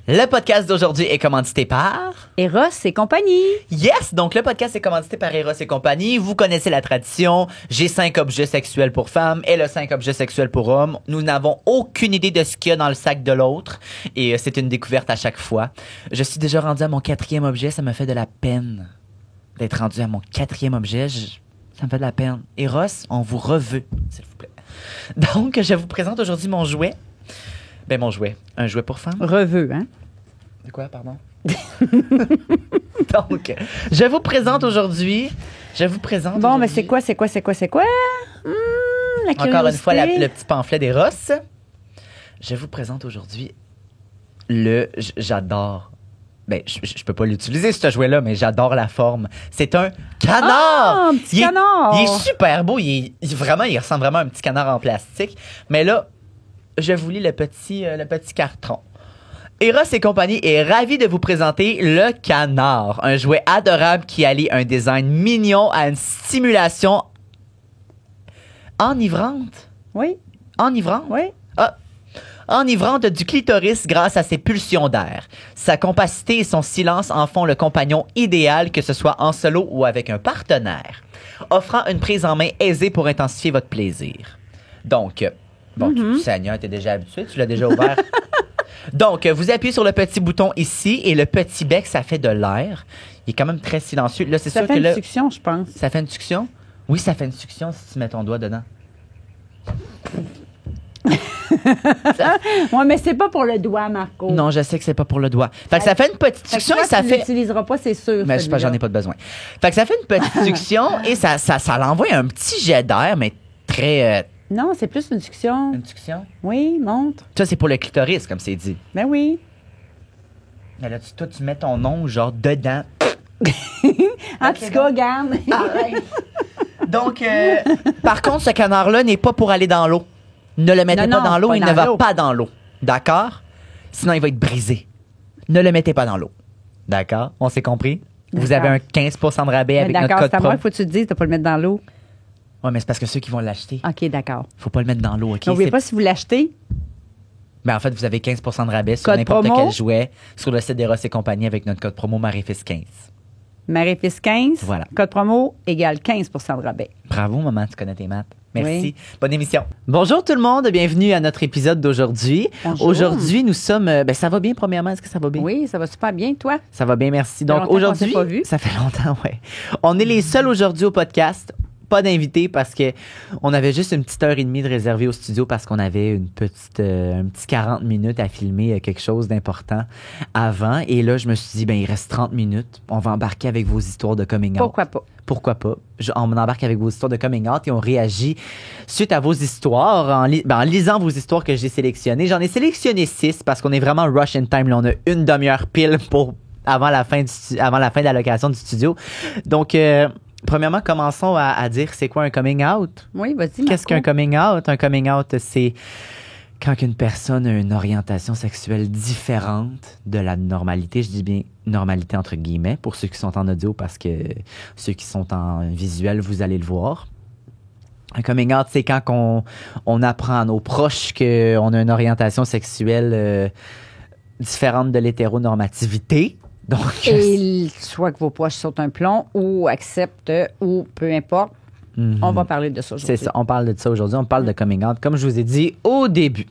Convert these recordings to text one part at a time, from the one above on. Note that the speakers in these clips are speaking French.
Le podcast d'aujourd'hui est commandité par Eros et compagnie. Yes! Donc, le podcast est commandité par Eros et compagnie. Vous connaissez la tradition. J'ai 5 objets sexuels pour femmes et le 5 objets sexuels pour hommes. Nous n'avons aucune idée de ce qu'il y a dans le sac de l'autre. Et c'est une découverte à chaque fois. Je suis déjà rendu à mon 4e objet. Ça me fait de la peine d'être rendu à mon 4e objet. Ça me fait de la peine. Eros, on vous reveut, s'il vous plaît. Donc, je vous présente aujourd'hui mon jouet. Ben, mon jouet. Un jouet pour femmes. Reveux, hein? De quoi, pardon? Donc, je vous présente aujourd'hui. Bon, mais c'est quoi? La Encore une fois, curiosité. le petit pamphlet des Ross. Je vous présente aujourd'hui j'adore. Ben, je peux pas l'utiliser, ce jouet-là, mais j'adore la forme. C'est un canard! Ah, un petit canard! Il est super beau. Il ressemble vraiment à un petit canard en plastique. Mais là, je vous lis le petit carton. Eros et compagnie est ravi de vous présenter le canard, un jouet adorable qui allie un design mignon à une stimulation enivrante. Oui, Enivrante? oui. Ah. Enivrante du clitoris grâce à ses pulsions d'air. Sa compacité et son silence en font le compagnon idéal, que ce soit en solo ou avec un partenaire, offrant une prise en main aisée pour intensifier votre plaisir. Donc, Seigneur, t'es déjà habitué, tu l'as déjà ouvert. Donc, vous appuyez sur le petit bouton ici et le petit bec, ça fait de l'air. Il est quand même très silencieux. Là, c'est Ça sûr fait que une là, succion, je pense. ça fait une succion? Oui, ça fait une succion si tu mets ton doigt dedans. Oui, mais c'est pas pour le doigt, Marco. Non, je sais que c'est pas pour le doigt. Fait que ça fait une petite Fait que succion toi, et ça tu fait... l'utiliseras pas, c'est sûr. Mais celui-là. j'en ai pas de besoin. Fait que ça fait une petite succion et ça l'envoie un petit jet d'air, mais très... Non, c'est plus une succion. une succion? Oui, montre. Ça, c'est pour le clitoris, comme c'est dit. Ben oui. Mais là, toi, tu mets ton ongle, genre, dedans. En tout cas, garde. Donc, par contre, ce canard-là n'est pas pour aller dans l'eau. Ne le mettez Non, pas dans l'eau, pas il dans ne va l'eau. pas dans l'eau. D'accord? Sinon, il va être brisé. Ne le mettez pas dans l'eau. D'accord? On s'est compris? Vous avez un 15 de rabais avec notre D'accord, code c'est à pro. moi, il faut que tu te dises, t'as pas le mettre dans l'eau. Ouais, mais c'est parce que ceux qui vont l'acheter, OK, d'accord. faut pas le mettre dans l'eau, OK? N'oubliez C'est- pas, si vous l'achetez, Ben, en fait, vous avez 15 de rabais sur Code n'importe promo. quel jouet sur le site d'Eros et compagnie avec notre code promo Maréfis15. Maréfis 15, Voilà. code promo égale 15 de rabais. Bravo, maman, tu connais tes maths. Merci. Oui. Bonne émission. Bonjour tout le monde, bienvenue à notre épisode d'aujourd'hui. Bonjour. Aujourd'hui, nous sommes... ben, ça va bien, premièrement. Est-ce que ça va bien? Oui, ça va super bien, toi? Ça va bien, merci. fait Donc, longtemps qu'on aujourd'hui... s'est pas vu. Ça fait longtemps, ouais. On est les seuls aujourd'hui au podcast. Pas d'invités parce que on avait juste une petite heure et demie de réservée au studio parce qu'on avait un petit 40 minutes à filmer quelque chose d'important avant. Et là, je me suis dit, ben, il reste 30 minutes. On va embarquer avec vos histoires de coming out. Pourquoi pas? Pourquoi pas? On embarque avec vos histoires de coming out et on réagit suite à vos histoires en lisant vos histoires que j'ai sélectionnées. J'en ai sélectionné 6 parce qu'on est vraiment rush in time. Là, on a une demi-heure pile avant la fin de la location du studio. Donc, premièrement, commençons à dire c'est quoi un coming out? Oui, vas-y, Qu'est-ce Marco. qu'un coming out? Un coming out, c'est quand une personne a une orientation sexuelle différente de la normalité. Je dis bien normalité entre guillemets pour ceux qui sont en audio parce que ceux qui sont en visuel, vous allez le voir. Un coming out, c'est quand on apprend à nos proches qu'on a une orientation sexuelle différente de l'hétéronormativité. Donc, Et soit que vos poches sautent un plomb ou acceptent ou peu importe, on va parler de ça aujourd'hui. c'est ça, on parle de ça aujourd'hui. On parle de coming out, comme je vous ai dit au début.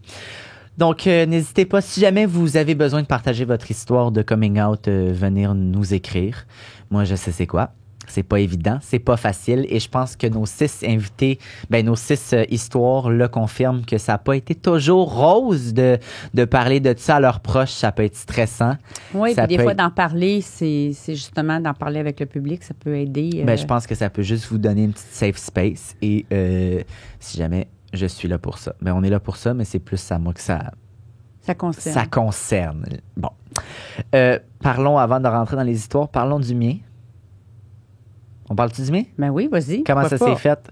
Donc, n'hésitez pas, si jamais vous avez besoin de partager votre histoire de coming out, venir nous écrire. Moi, je sais c'est quoi. C'est pas évident, c'est pas facile. Et je pense que nos 6 invités, nos 6 histoires le confirment que ça n'a pas été toujours rose de parler de ça à leurs proches. Ça peut être stressant. Oui, Ça puis des peut fois, être- d'en parler, c'est justement d'en parler avec le public, ça peut aider. Je pense que ça peut juste vous donner une petite safe space. Et si jamais je suis là pour ça. On est là pour ça, mais c'est plus à moi que ça concerne. ça concerne. Bon. Parlons, avant de rentrer dans les histoires, parlons du mien. On parle-tu du mien? Ben oui, vas-y. Comment ça pourquoi s'est pas? fait?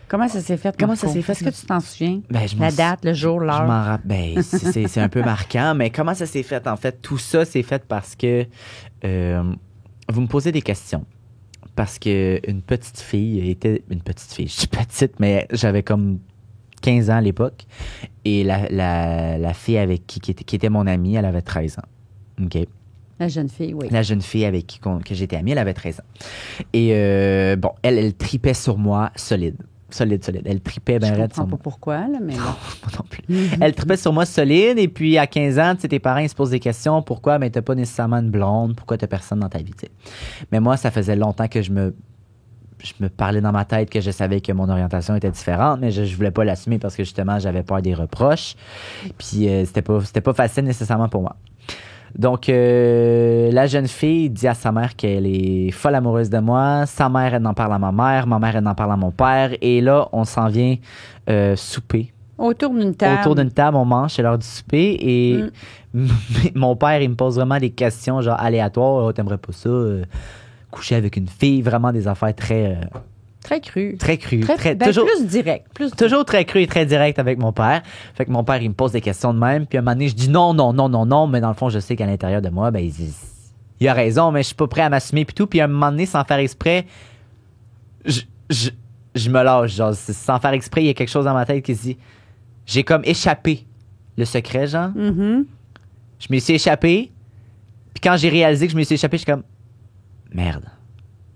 Comment ça s'est fait, Comment Marco? ça s'est fait? Est-ce que tu t'en souviens? Je m'en La sou- date, le jour, Je l'heure? m'en rappelle. C'est un peu marquant, mais comment ça s'est fait? En fait, tout ça s'est fait parce que vous me posez des questions. Parce que une petite fille était... Une petite fille, je suis petite, mais j'avais comme 15 ans à l'époque. Et la fille avec qui était mon amie, elle avait 13 ans. OK. La jeune fille, oui. La jeune fille avec qui que j'étais amie, elle avait 13 ans. Et bon, elle tripait sur moi solide. Solide. Elle tripait bien raide sur moi. Je comprends pas pourquoi, là, mais bon. Moi non plus. Elle tripait sur moi solide. Et puis, à 15 ans, tu sais, tes parents, ils se posent des questions. Pourquoi? Mais t'as pas nécessairement une blonde. Pourquoi t'as personne dans ta vie, tu sais. Mais moi, ça faisait longtemps que je me parlais dans ma tête que je savais que mon orientation était différente, mais je voulais pas l'assumer parce que, justement, j'avais peur des reproches. Puis, c'était pas facile nécessairement pour moi. Donc, la jeune fille dit à sa mère qu'elle est folle amoureuse de moi. Sa mère, elle en parle à ma mère, elle en parle à mon père. Et là, on s'en vient souper. Autour d'une table. Autour d'une table, on mange, c'est l'heure du souper. Et mon père, il me pose vraiment des questions genre aléatoires. Oh, t'aimerais pas ça? Coucher avec une fille, vraiment des affaires très... Très cru. Très cru. Toujours, plus direct. Toujours très cru et très direct avec mon père. Fait que mon père, il me pose des questions de même. Puis à un moment donné, je dis non. Mais dans le fond, je sais qu'à l'intérieur de moi, ben, il a raison, mais je suis pas prêt à m'assumer puis tout. Puis à un moment donné, sans faire exprès, je me lâche. Genre, sans faire exprès, il y a quelque chose dans ma tête qui se dit, j'ai comme échappé le secret, genre. Mm-hmm. Je me suis échappé. Puis quand j'ai réalisé que je me suis échappé, je suis comme, merde.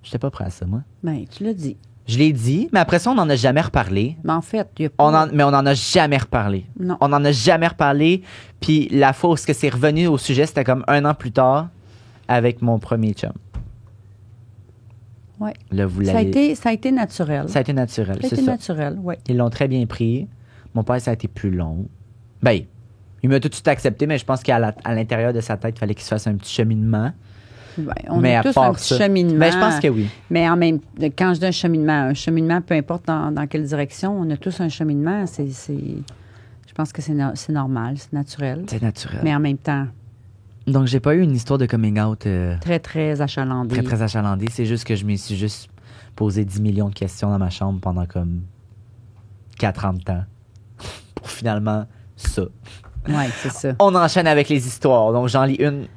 J'étais pas prêt à ça, moi. Ben, tu l'as dit. Je l'ai dit, mais après ça, on n'en a jamais reparlé. Mais en fait, il y a pas... Mais on n'en a jamais reparlé. Non. On n'en a jamais reparlé. Puis la fois où c'est revenu au sujet, c'était comme 1 an plus tard avec mon premier chum. Ouais. Là, vous ça a été naturel. Ça a été naturel, c'est ça. Naturel, oui. Ils l'ont très bien pris. Mon père, ça a été plus long. Ben, il m'a tout de suite accepté, mais je pense qu'à l'intérieur de sa tête, il fallait qu'il se fasse un petit cheminement. Ben, on a tous un petit cheminement. Mais je pense que oui. Mais quand je dis un cheminement, peu importe dans quelle direction, on a tous un cheminement. Je pense que c'est normal, c'est naturel. C'est naturel. Mais en même temps... Donc, j'ai pas eu une histoire de coming out... très, très achalandée. Très, très achalandée. C'est juste que je me suis juste posé 10 millions de questions dans ma chambre pendant comme 4 ans de temps. Pour finalement, ça. Oui, c'est ça. On enchaîne avec les histoires. Donc, j'en lis une,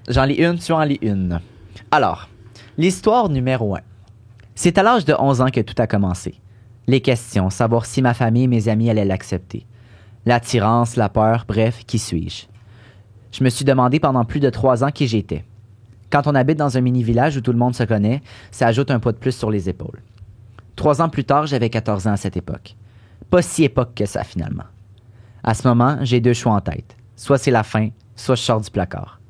tu en lis une. Alors, l'histoire numéro 1. C'est à l'âge de 11 ans que tout a commencé. Les questions, savoir si ma famille et mes amis allaient l'accepter. L'attirance, la peur, bref, qui suis-je? Je me suis demandé pendant plus de 3 ans qui j'étais. Quand on habite dans un mini-village où tout le monde se connaît, ça ajoute un poids de plus sur les épaules. 3 ans plus tard, j'avais 14 ans à cette époque. Pas si époque que ça, finalement. À ce moment, j'ai 2 choix en tête. Soit c'est la fin, soit je sors du placard.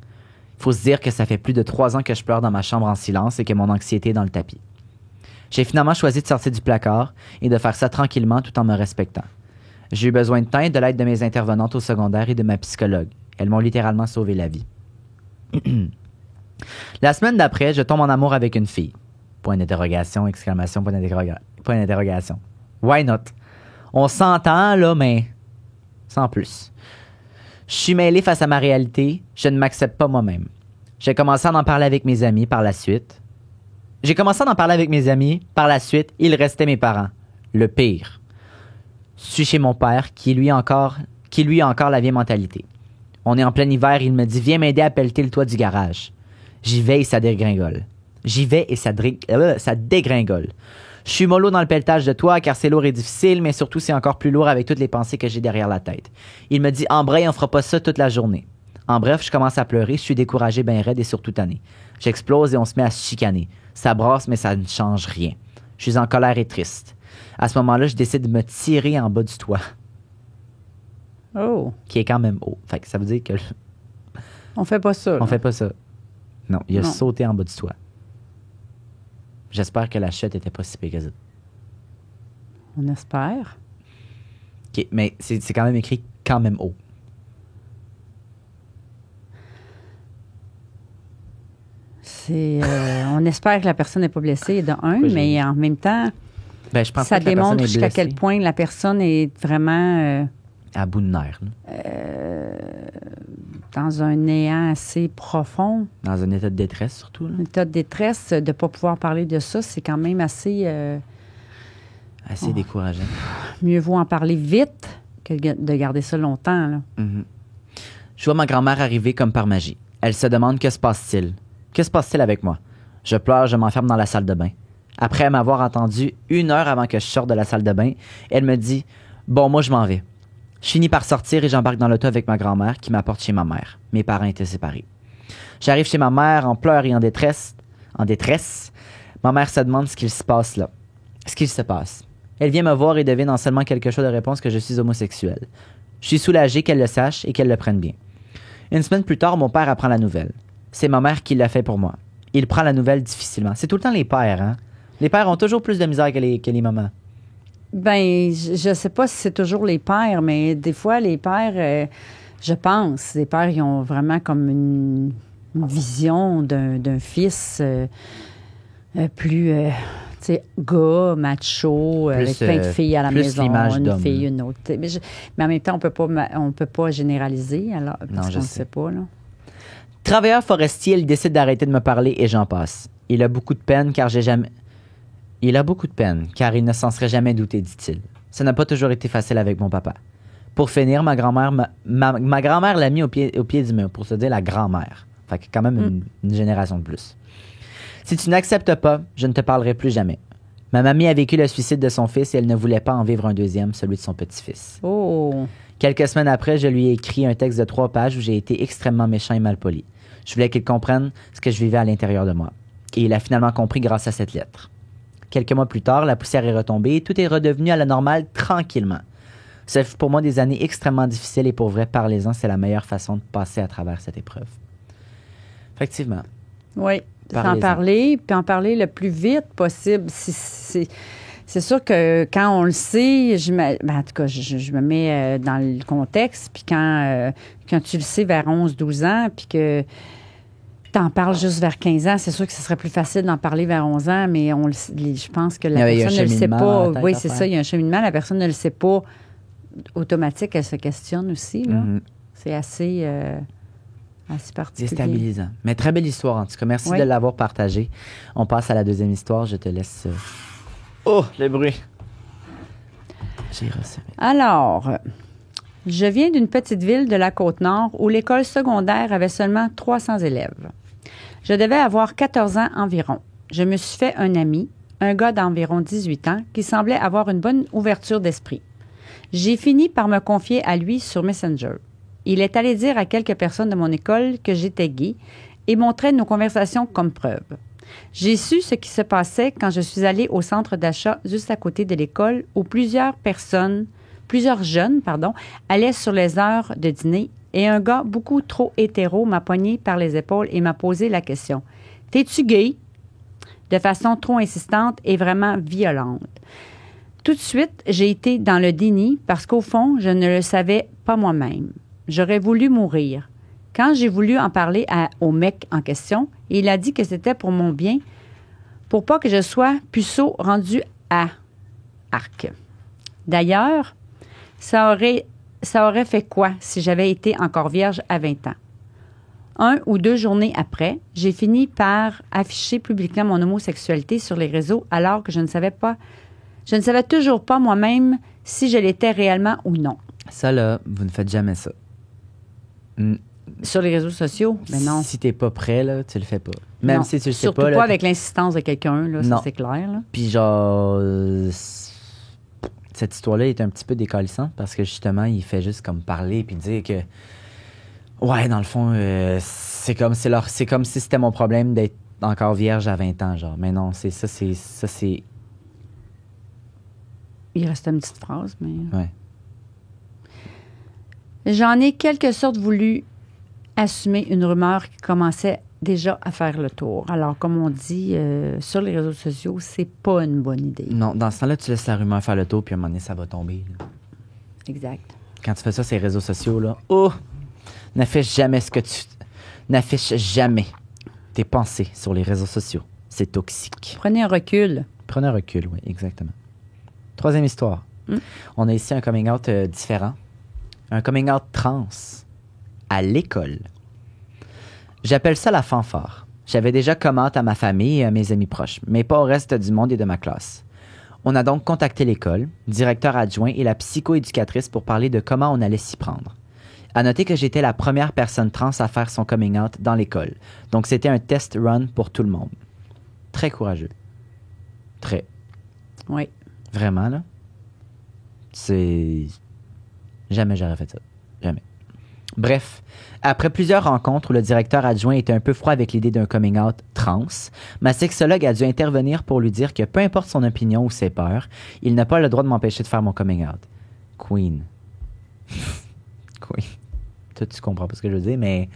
Il faut se dire que ça fait plus de 3 ans que je pleure dans ma chambre en silence et que mon anxiété est dans le tapis. J'ai finalement choisi de sortir du placard et de faire ça tranquillement tout en me respectant. J'ai eu besoin de temps et de l'aide de mes intervenantes au secondaire et de ma psychologue. Elles m'ont littéralement sauvé la vie. La semaine d'après, je tombe en amour avec une fille. Point d'interrogation, exclamation, point d'interrogation. Why not? On s'entend, là, mais sans plus. Je suis mêlé face à ma réalité. Je ne m'accepte pas moi-même. J'ai commencé à en parler avec mes amis par la suite. Il restait mes parents. Le pire. Je suis chez mon père, qui lui a encore la vieille mentalité. On est en plein hiver, il me dit « Viens m'aider à pelleter le toit du garage. » J'y vais et ça dégringole. Ça dégringole. Je suis mollo dans le pelletage de toit car c'est lourd et difficile, mais surtout c'est encore plus lourd avec toutes les pensées que j'ai derrière la tête. Il me dit « Embraye, on fera pas ça toute la journée. » En bref, je commence à pleurer, je suis découragé ben raide et surtout tanné. J'explose et on se met à se chicaner. Ça brasse, mais ça ne change rien. Je suis en colère et triste. À ce moment-là, je décide de me tirer en bas du toit. Oh. Qui est quand même haut. Fait que ça veut dire que... On fait pas ça. On fait pas ça. Non, il a sauté en bas du toit. J'espère que la chute était pas si pire que ça. On espère. OK, mais c'est quand même écrit « quand même haut ». On espère que la personne n'est pas blessée de un, mais en même temps, je pense ça que la démontre personne est jusqu'à blessée. quel point la personne est vraiment à bout de nerfs. Dans un néant assez profond. Dans un état de détresse, surtout. Là. Un état de détresse, de ne pas pouvoir parler de ça, c'est quand même assez... assez décourageant. Mieux vaut en parler vite que de garder ça longtemps. Là. Mm-hmm. Je vois ma grand-mère arriver comme par magie. Elle se demande que se passe-t-il. Que se passe-t-il avec moi? Je pleure, je m'enferme dans la salle de bain. Après m'avoir entendu 1 heure avant que je sorte de la salle de bain, elle me dit « Bon, moi, je m'en vais. » Je finis par sortir et j'embarque dans l'auto avec ma grand-mère qui m'apporte chez ma mère. Mes parents étaient séparés. J'arrive chez ma mère en pleurs et en détresse. En détresse. Ma mère se demande ce qu'il se passe là. Ce qu'il se passe. Elle vient me voir et devine en seulement quelques choix de réponse que je suis homosexuel. Je suis soulagé qu'elle le sache et qu'elle le prenne bien. Une semaine plus tard, mon père apprend la nouvelle. C'est ma mère qui l'a fait pour moi. Il prend la nouvelle difficilement. C'est tout le temps les pères, hein? Les pères ont toujours plus de misère que les mamans. Ben, je sais pas si c'est toujours les pères, mais des fois, les pères, je pense, les pères, ils ont vraiment comme une vision d'un fils plus, tu sais, gars, macho, Plus, avec plein de filles à la plus maison, l'image une d'homme, fille, là. une autre. Mais en même temps, on peut pas généraliser, alors, parce je qu'on ne sais. sait pas, là. Travailleur forestier, il décide d'arrêter de me parler et j'en passe. Il a beaucoup de peine car Il a beaucoup de peine car il ne s'en serait jamais douté, dit-il. Ça n'a pas toujours été facile avec mon papa. Pour finir, ma grand-mère ma grand-mère l'a mis au pied du mur, pour se dire la grand-mère. Fait que quand même une génération de plus. Si tu n'acceptes pas, je ne te parlerai plus jamais. Ma mamie a vécu le suicide de son fils et elle ne voulait pas en vivre un deuxième, celui de son petit-fils. Oh! Quelques semaines après, je lui ai écrit un texte de 3 pages où j'ai été extrêmement méchant et malpoli. Je voulais qu'il comprenne ce que je vivais à l'intérieur de moi. Et il a finalement compris grâce à cette lettre. Quelques mois plus tard, la poussière est retombée et tout est redevenu à la normale tranquillement. Ça fut pour moi des années extrêmement difficiles et pour vrai, parlez-en, c'est la meilleure façon de passer à travers cette épreuve. Effectivement. Oui, Parlez-en. en parler, puis en parler le plus vite possible. C'est sûr que quand on le sait, en tout cas, je me mets dans le contexte, puis quand tu le sais vers 11-12 ans, puis que t'en parles juste vers 15 ans, c'est sûr que ce serait plus facile d'en parler vers 11 ans, mais je pense que la Il y a un personne ne le sait cheminement pas. dans la tête Oui, à c'est faire. ça, il y a un cheminement, la personne ne le sait pas. Automatique, elle se questionne aussi, là. Mhm. C'est assez particulier. Déstabilisant. Mais très belle histoire, en tout cas. Merci Oui. de l'avoir partagée. On passe à la deuxième histoire. Je te laisse... Oh, le bruit! J'ai reçu. Alors, je viens d'une petite ville de la Côte-Nord où l'école secondaire avait seulement 300 élèves. Je devais avoir 14 ans environ. Je me suis fait un ami, un gars d'environ 18 ans, qui semblait avoir une bonne ouverture d'esprit. J'ai fini par me confier à lui sur Messenger. Il est allé dire à quelques personnes de mon école que j'étais gay et montrait nos conversations comme preuve. J'ai su ce qui se passait quand je suis allée au centre d'achat juste à côté de l'école où plusieurs jeunes, allaient sur les heures de dîner et un gars beaucoup trop hétéro m'a poigné par les épaules et m'a posé la question « T'es-tu gay? » de façon trop insistante et vraiment violente. Tout de suite, j'ai été dans le déni parce qu'au fond, je ne le savais pas moi-même. J'aurais voulu mourir. Quand j'ai voulu en parler au mec en question, il a dit que c'était pour mon bien, pour pas que je sois puceau rendu à arc. D'ailleurs, ça aurait fait quoi si j'avais été encore vierge à 20 ans? 1 ou 2 journées après, j'ai fini par afficher publiquement mon homosexualité sur les réseaux alors que je ne savais toujours pas moi-même si je l'étais réellement ou non. Ça, là, vous ne faites jamais ça. Sur les réseaux sociaux? Mais non. Si t'es pas prêt, là, tu le fais pas. Même Non. si tu le sais Surtout pas, pas là, avec l'insistance de quelqu'un, là, Non. ça c'est clair. Là. Puis genre, cette histoire-là est un petit peu décalissante parce que justement, il fait juste comme parler puis dire que, ouais, dans le fond, c'est comme si c'était mon problème d'être encore vierge à 20 ans, genre. Mais non, c'est. Il reste une petite phrase, mais... Ouais. J'en ai quelque sorte voulu assumer une rumeur qui commençait déjà à faire le tour. Alors, comme on dit, sur les réseaux sociaux, c'est pas une bonne idée. Non, dans ce temps-là, tu laisses la rumeur faire le tour puis à un moment donné, ça va tomber. Là. Exact. Quand tu fais ça sur les réseaux sociaux, là, n'affiche jamais tes pensées sur les réseaux sociaux. C'est toxique. Prenez un recul. Prenez un recul, oui, exactement. Troisième histoire. On a ici un coming out différent. Un coming out trans à l'école. J'appelle ça la fanfare. J'avais déjà commenté à ma famille et à mes amis proches, mais pas au reste du monde et de ma classe. On a donc contacté l'école, directeur adjoint et la psychoéducatrice pour parler de comment on allait s'y prendre. À noter que j'étais la première personne trans à faire son coming out dans l'école. Donc c'était un test run pour tout le monde. Très courageux. Très. Oui. Vraiment, là. C'est... Jamais j'aurais fait ça. Jamais. Bref, après plusieurs rencontres où le directeur adjoint était un peu froid avec l'idée d'un coming out trans, ma sexologue a dû intervenir pour lui dire que peu importe son opinion ou ses peurs, il n'a pas le droit de m'empêcher de faire mon coming out. Queen. Queen. Toi, tu comprends pas ce que je veux dire, mais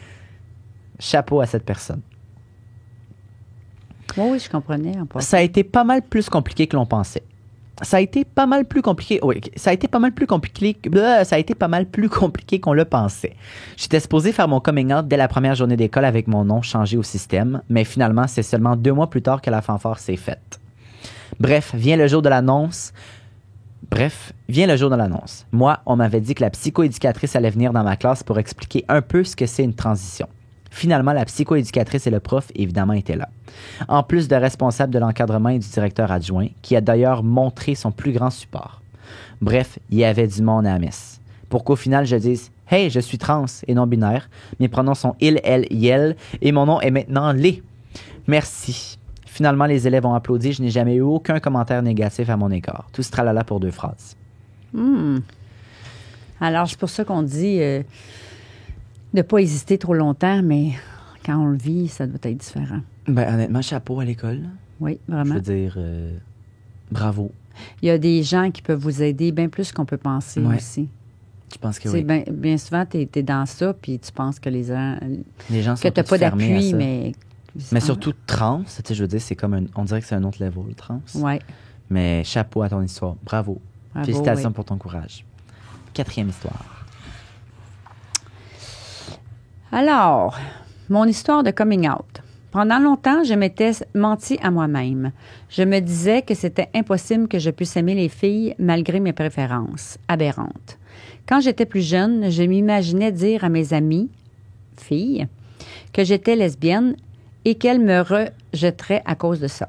chapeau à cette personne. Oui, je comprenais. Ça a été pas mal plus compliqué que l'on pensait. Ça a été pas mal plus compliqué. Oui, ça a été pas mal plus compliqué. Ça a été pas mal plus compliqué qu'on le pensait. J'étais supposé faire mon coming out dès la première journée d'école avec mon nom changé au système, mais finalement, c'est seulement 2 mois plus tard que la fanfare s'est faite. Bref, vient le jour de l'annonce. Moi, on m'avait dit que la psychoéducatrice allait venir dans ma classe pour expliquer un peu ce que c'est une transition. Finalement, la psychoéducatrice et le prof, évidemment, étaient là. En plus de responsable de l'encadrement et du directeur adjoint, qui a d'ailleurs montré son plus grand support. Bref, il y avait du monde à la messe. Pour qu'au final, je dise « Hey, je suis trans et non-binaire. Mes pronoms sont il, elle, yel et mon nom est maintenant Lé. Merci. » Finalement, les élèves ont applaudi. Je n'ai jamais eu aucun commentaire négatif à mon égard. Tout ce tralala pour 2 phrases. Alors, c'est pour ça qu'on dit de ne pas hésiter trop longtemps, mais quand on le vit, ça doit être différent. Ben, honnêtement, chapeau à l'école. Oui, vraiment. Je veux dire, bravo. Il y a des gens qui peuvent vous aider bien plus qu'on peut penser aussi. Je pense que oui. Bien souvent, tu es dans ça, puis tu penses que les gens sont que tu n'as pas d'appui, mais surtout trans, tu sais, je veux dire, c'est comme on dirait que c'est un autre level, trans. Oui. Mais chapeau à ton histoire. Bravo. Félicitations pour ton courage. 4e histoire. Alors, mon histoire de coming out. Pendant longtemps, je m'étais menti à moi-même. Je me disais que c'était impossible que je puisse aimer les filles malgré mes préférences aberrantes. Quand j'étais plus jeune, je m'imaginais dire à mes amies, filles, que j'étais lesbienne et qu'elles me rejetteraient à cause de ça.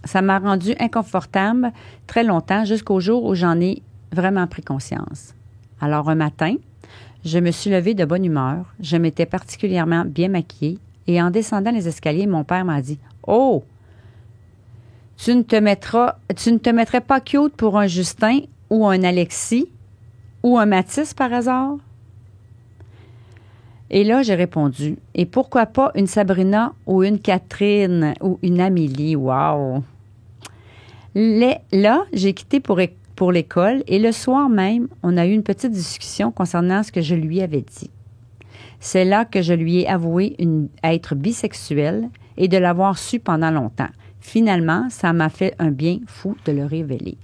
Ça m'a rendue inconfortable très longtemps jusqu'au jour où j'en ai vraiment pris conscience. Alors un matin, je me suis levée de bonne humeur, je m'étais particulièrement bien maquillée et en descendant les escaliers, mon père m'a dit « Oh, tu ne te mettrais pas cute pour un Justin ou un Alexis ou un Mathis par hasard? » Et là, j'ai répondu « Et pourquoi pas une Sabrina ou une Catherine ou une Amélie? Wow! » Là, j'ai quitté pour l'école et le soir même, on a eu une petite discussion concernant ce que je lui avais dit. C'est là que je lui ai avoué être bisexuelle et de l'avoir su pendant longtemps. Finalement, ça m'a fait un bien fou de le révéler.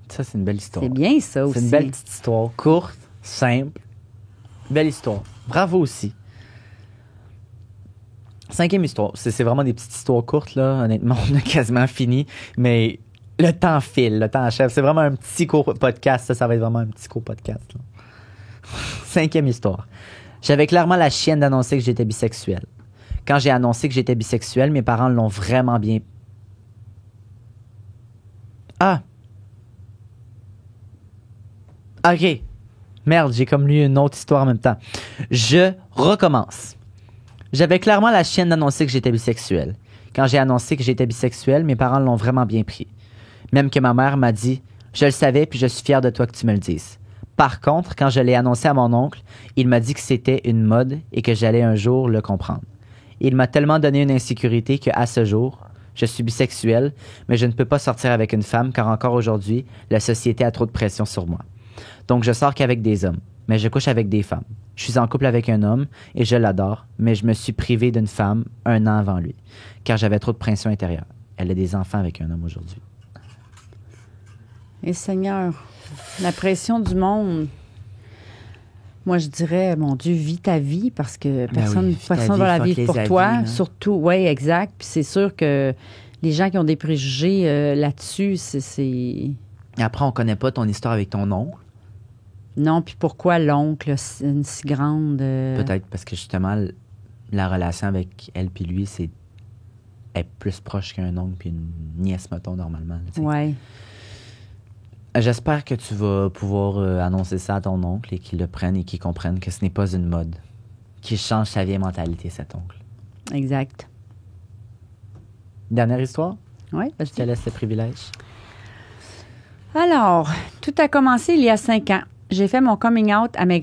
Ça, c'est une belle histoire. C'est bien ça aussi. C'est une belle petite histoire, courte, simple. Belle histoire. Bravo aussi. 5e histoire. C'est vraiment des petites histoires courtes, là. Honnêtement, on a quasiment fini. Mais le temps file, le temps achève. C'est vraiment un petit court podcast. Ça va être vraiment un petit court podcast, là. 5e histoire. J'avais clairement la chienne d'annoncer que j'étais bisexuel. Quand j'ai annoncé que j'étais bisexuel, mes parents l'ont vraiment bien... Ah! OK. Merde, j'ai comme lu une autre histoire en même temps. Je recommence. J'avais clairement la chienne d'annoncer que j'étais bisexuel. Quand j'ai annoncé que j'étais bisexuel, mes parents l'ont vraiment bien pris. Même que ma mère m'a dit « Je le savais, puis je suis fière de toi que tu me le dises. » Par contre, quand je l'ai annoncé à mon oncle, il m'a dit que c'était une mode et que j'allais un jour le comprendre. Il m'a tellement donné une insécurité qu'à ce jour, je suis bisexuel, mais je ne peux pas sortir avec une femme car encore aujourd'hui, la société a trop de pression sur moi. Donc je sors qu'avec des hommes, mais je couche avec des femmes. Je suis en couple avec un homme et je l'adore, mais je me suis privé d'une femme 1 an avant lui, car j'avais trop de pression intérieure. Elle a des enfants avec un homme aujourd'hui. Et Seigneur, la pression du monde. Moi, je dirais, mon Dieu, vis ta vie parce que personne ne va la vivre pour toi. Hein? Surtout, oui, exact. Puis c'est sûr que les gens qui ont des préjugés là-dessus, c'est... Après, on ne connaît pas ton histoire avec ton oncle. Non, puis pourquoi l'oncle, une si grande... Peut-être parce que justement, la relation avec elle puis lui, est plus proche qu'un oncle puis une nièce, mettons, normalement. Oui. J'espère que tu vas pouvoir annoncer ça à ton oncle et qu'il le prenne et qu'il comprenne que ce n'est pas une mode. Qu'il change sa vieille mentalité, cet oncle. Exact. Dernière histoire? Oui, vas-y. Je te laisse ce privilège. Alors, tout a commencé il y a 5 ans. J'ai fait mon coming out à mes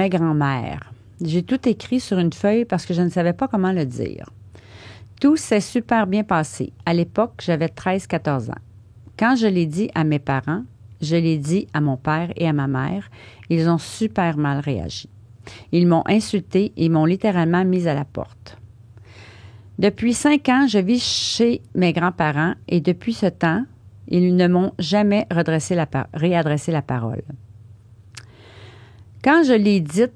grands-mères. J'ai tout écrit sur une feuille parce que je ne savais pas comment le dire. Tout s'est super bien passé. À l'époque, j'avais 13-14 ans. Quand je l'ai dit à mes parents, je l'ai dit à mon père et à ma mère. Ils ont super mal réagi. Ils m'ont insulté et m'ont littéralement mise à la porte. Depuis 5 ans, je vis chez mes grands-parents et depuis ce temps, ils ne m'ont jamais réadressé la parole. Quand je l'ai dite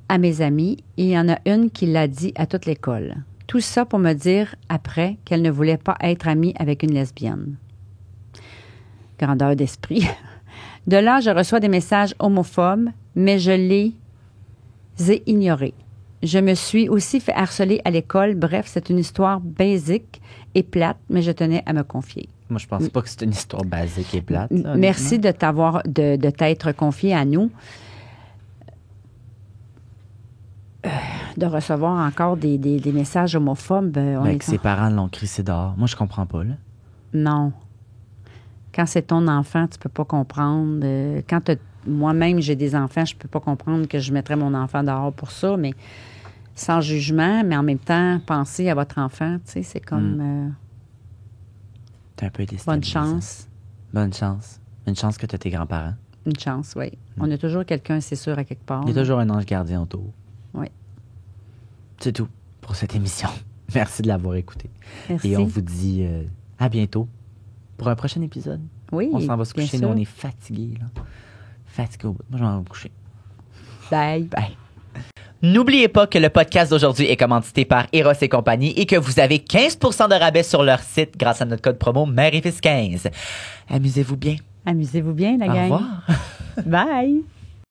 à mes amis, il y en a une qui l'a dit à toute l'école. Tout ça pour me dire après qu'elle ne voulait pas être amie avec une lesbienne. Grandeur d'esprit. De là, je reçois des messages homophobes, mais je les ai ignorés. Je me suis aussi fait harceler à l'école. Bref, c'est une histoire basique et plate, mais je tenais à me confier. Moi, je pense pas que c'est une histoire basique et plate. Ça, merci de t'être confié à nous. De recevoir encore des messages homophobes. Que ses parents l'ont crissé dehors. Moi, je comprends pas, là. Non. Quand c'est ton enfant, tu peux pas comprendre. Quand moi-même, j'ai des enfants, je peux pas comprendre que je mettrais mon enfant dehors pour ça, mais sans jugement, mais en même temps, penser à votre enfant, tu sais, c'est comme... T'es un peu déstabilisant. Bonne chance. Bonne chance. Une chance que tu as tes grands-parents. Une chance, oui. On a toujours quelqu'un, c'est sûr, à quelque part. Il y a toujours un ange gardien autour. Oui. C'est tout pour cette émission. Merci de l'avoir écouté. Merci. Et on vous dit à bientôt pour un prochain épisode. Oui, on s'en va se coucher. sûr. Nous, on est fatigués, là. Fatigués au bout. Moi, je vais me coucher. Bye. Bye. N'oubliez pas que le podcast d'aujourd'hui est commandité par Eros et compagnie et que vous avez 15% de rabais sur leur site grâce à notre code promo Mère et Fils 15. Amusez-vous bien. Amusez-vous bien, la gang. Au revoir. Bye.